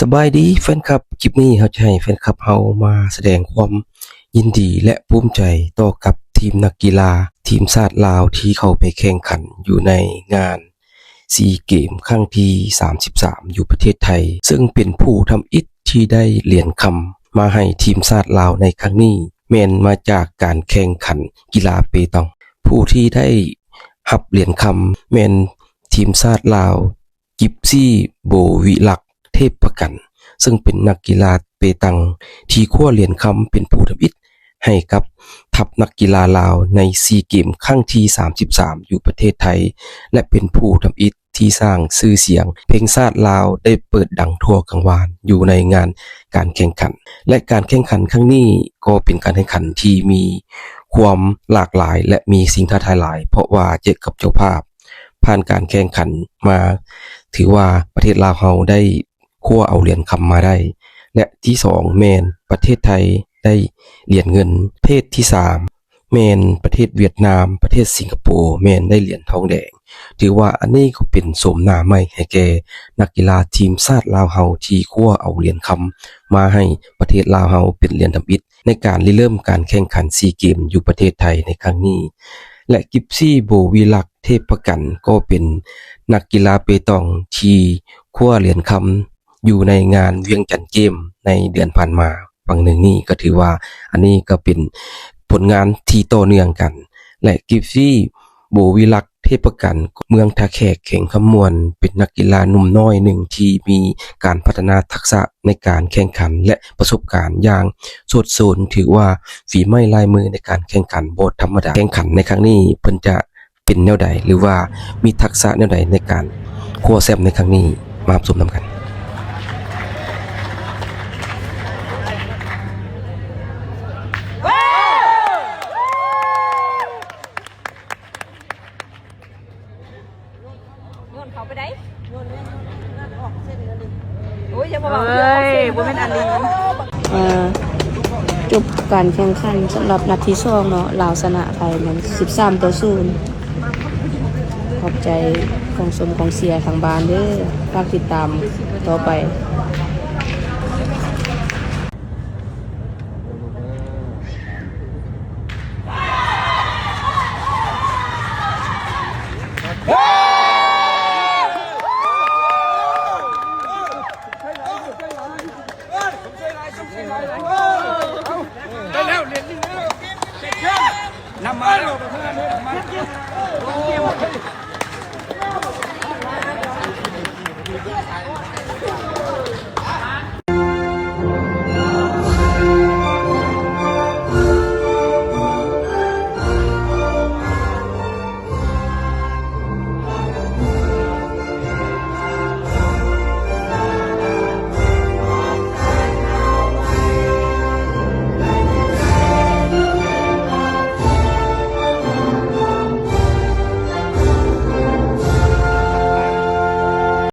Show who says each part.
Speaker 1: สบายดีแฟนคลับคลิปนี้เขาจะให้แฟนคลับเฮามาแสดงความยินดีและภูมิใจต่อกับทีมนักกีฬาทีมชาติลาวที่เข้าไปแข่งขันอยู่ในงานซีเกมครั้งที่33อยู่ประเทศไทยซึ่งเป็นผู้ทำอิฐที่ได้เหรียญคำมาให้ทีมชาติลาวในครั้งนี้แม่นมาจากการแข่งขันกีฬาเปตองผู้ที่ได้รับเหรียญคำแม่นทีมชาติลาวกิฟซี่โบวิลักษ์เทพประกันซึ่งเป็นนักกีฬาเปตังที่คว้าเหรียญคำเป็นผู้ทำอิฐให้กับทัพนักกีฬาลาวในซีเกมครั้งที่33อยู่ประเทศไทยและเป็นผู้ทำอิฐที่สร้างชื่อเสียงเพลงชาติลาวได้เปิดดังทั่วกังวานอยู่ในงานการแข่งขันและการแข่งขันครั้งนี้ก็เป็นการแข่งขันที่มีความหลากหลายและมีสิ่งท้าทายหลายเพราะว่าเจอกับเจ้าภาพผ่านการแข่งขันมาถือว่าประเทศลาวเฮาได้คว้าเอาเหรียญคำมาได้และที่2แมนประเทศไทยได้เหรียญเงินประเทศที่3แมนประเทศเวียดนามประเทศสิงคโปร์แมนได้เหรียญทองแดงถือว่าอันนี้ก็เป็นโสมหน้าใหม่ให้แก่นักกีฬาทีมชาติลาวเฮาที่คว้าเอาเหรียญคำมาให้ประเทศลาวเฮาเป็นเหรียญทำอิฐในการเริ่มการแข่งขันซีเกมอยู่ประเทศไทยในครั้งนี้และกิฟซี่โบวิลักษ์เทพประกันก็เป็นนักกีฬาเปตองที่คว้าเหรียญคำอยู่ในงานเวียงจันทร์เกมในเดือนผ่านมาฝั่งหนึ่งนี่ก็ถือว่าอันนี้ก็เป็นผลงานที่ต่อเนื่องกันและกิฟซี่โบวิลักษ์เทพประกันเมืองท่าแขกเข่งคำมวลเป็นนักกีฬาหนุ่มน้อยหนึ่งที่มีการพัฒนาทักษะในการแข่งขันและประสบการณ์อย่างโสดโซนถือว่าฝีไม้ลายมือในการแข่งขันบ่ธรรมดาแข่งขันในครั้งนี้เพิ่นจะเป็นแนวใดหรือว่ามีทักษะแนวใดในการคว้าแชมป์ในครั้งนี้มาชมนำกัน
Speaker 2: เขาไปได้โยนออกเส้นเลยโอ้ยอย่ามาบอกบ่เป็นอันนี้
Speaker 3: จบการแข่งขันสำหรับนัดที่2เนาะลาวชนะไทยมัน13-0ขอบใจของสมของเสียทางบ้านเด้อฝากติดตามต่อไป
Speaker 4: แล้วเรียนนี่แล้วนำมาแล้ว